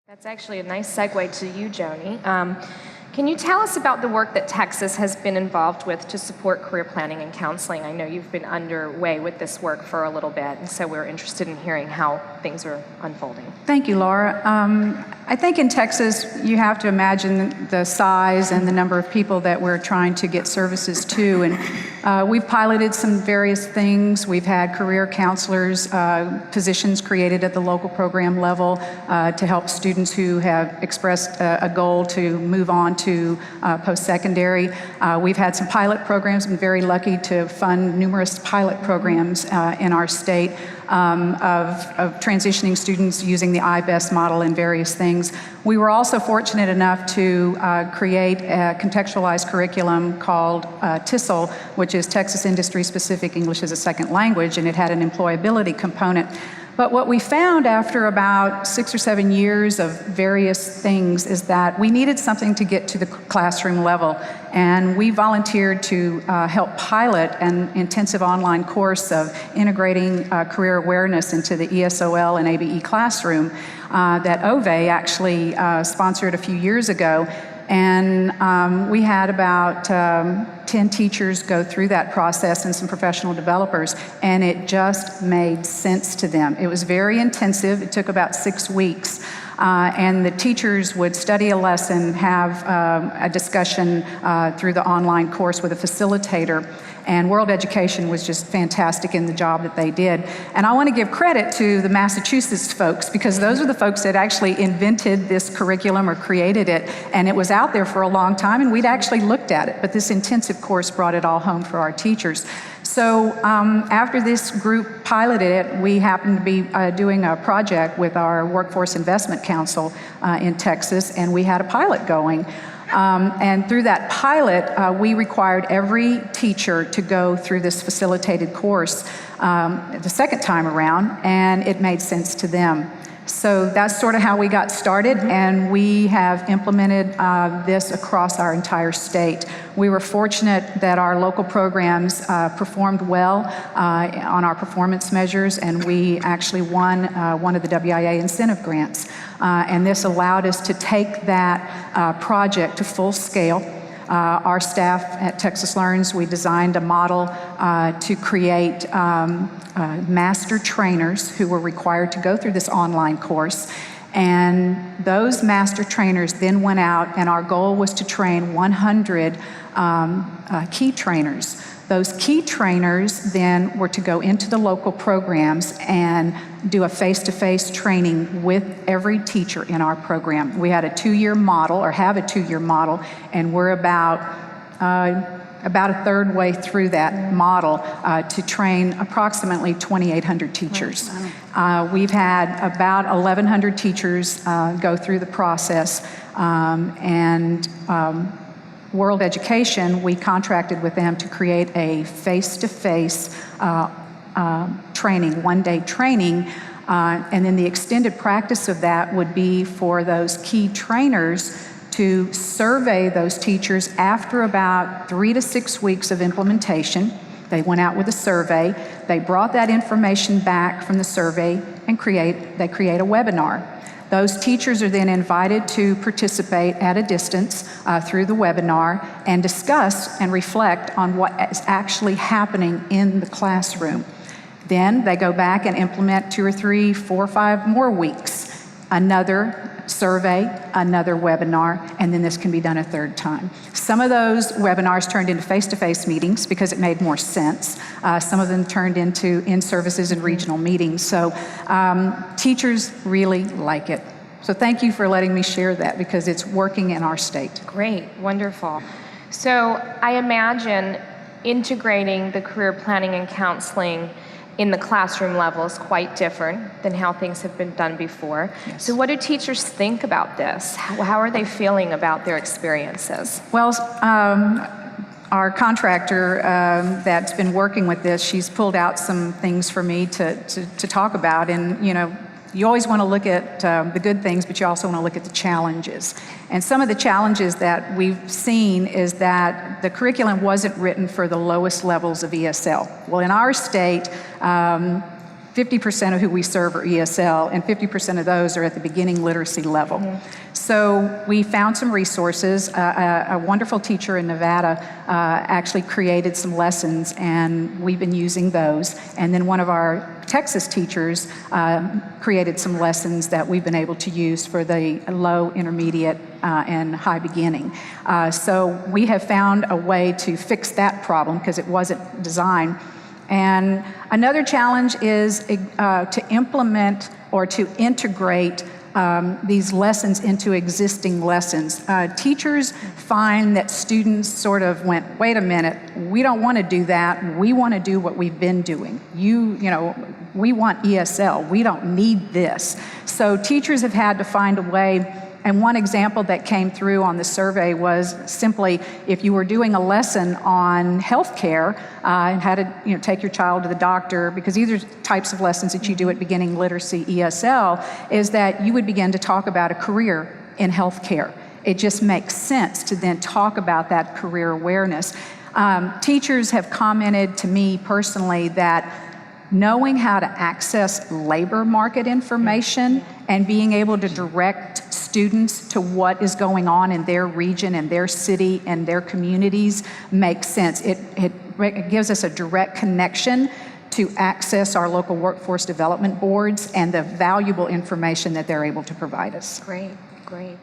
That's actually a nice segue to you, Joni. Can you tell us about the work that Texas has been involved with to support career planning and counseling? I know you've been underway with this work for a little bit, and so we're interested in hearing how things are unfolding. Thank you, Laura. I think in Texas, you have to imagine the size and the number of people that we're trying to get services to. And we've piloted some various things. We've had career counselors, positions created at the local program level to help students who have expressed a goal to move on to post-secondary. We've had some pilot programs. Been very lucky to fund numerous pilot programs in our state of transitioning students using the IBEST model and various things. We were also fortunate enough to create a contextualized curriculum called TISL, which is Texas Industry Specific English as a Second Language, and it had an employability component. But what we found after about 6 or 7 years of various things is that we needed something to get to the classroom level. And we volunteered to help pilot an intensive online course of integrating career awareness into the ESOL and ABE classroom that OVE actually sponsored a few years ago. And we had about 10 teachers go through that process and some professional developers, and it just made sense to them. It was very intensive. It took about 6 weeks. And the teachers would study a lesson, have a discussion through the online course with a facilitator. And World Education was just fantastic in the job that they did. And I want to give credit to the Massachusetts folks, because those are the folks that actually invented this curriculum or created it. And it was out there for a long time, and we'd actually looked at it. But this intensive course brought it all home for our teachers. So after this group piloted it, we happened to be doing a project with our Workforce Investment Council in Texas, and we had a pilot going. And through that pilot, we required every teacher to go through this facilitated course the second time around, and it made sense to them. So that's sort of how we got started, and we have implemented this across our entire state. We were fortunate that our local programs performed well on our performance measures, and we actually won one of the WIA incentive grants. And this allowed us to take that project to full scale. Our staff at Texas Learns, we designed a model to create master trainers who were required to go through this online course. And those master trainers then went out, and our goal was to train 100 key trainers. Those key trainers then were to go into the local programs and do a face-to-face training with every teacher in our program. We had a 2-year model, or have a 2-year model, and we're about a third way through that model to train approximately 2,800 teachers. We've had about 1,100 teachers go through the process, and World Education, we contracted with them to create a face-to-face training, one-day training, and then the extended practice of that would be for those key trainers to survey those teachers after about 3 to 6 weeks of implementation. They went out with a survey, they brought that information back from the survey, and they create a webinar. Those teachers are then invited to participate at a distance through the webinar and discuss and reflect on what is actually happening in the classroom. Then they go back and implement 2 or 3, 4 or 5 more weeks. Another survey, another webinar, and then this can be done a third time. Some of those webinars turned into face-to-face meetings because it made more sense. Some of them turned into in-services and regional meetings. So teachers really like it. So thank you for letting me share that, because it's working in our state. Great, wonderful. So I imagine integrating the career planning and counseling in the classroom level is quite different than how things have been done before. Yes. So what do teachers think about this? How are they feeling about their experiences? Well, our contractor that's been working with this, she's pulled out some things for me to talk about. And, you know, you always want to look at the good things, but you also want to look at the challenges. And some of the challenges that we've seen is that the curriculum wasn't written for the lowest levels of ESL. Well, in our state, 50% of who we serve are ESL, and 50% of those are at the beginning literacy level. So we found some resources. A wonderful teacher in Nevada actually created some lessons, and we've been using those. And then one of our Texas teachers created some lessons that we've been able to use for the low, intermediate, and high beginning. So we have found a way to fix that problem because it wasn't designed. And another challenge is to implement or to integrate these lessons into existing lessons. Teachers find that students sort of went, wait a minute, we don't want to do that. We want to do what we've been doing. You know, we want ESL. We don't need this. So teachers have had to find a way. And one example that came through on the survey was simply if you were doing a lesson on healthcare and how to take your child to the doctor, because these are types of lessons that you do at beginning literacy ESL, is that you would begin to talk about a career in healthcare. It just makes sense to then talk about that career awareness. Teachers have commented to me personally that knowing how to access labor market information and being able to direct students to what is going on in their region and their city and their communities makes sense. It gives us a direct connection to access our local workforce development boards and the valuable information that they're able to provide us. Great, great.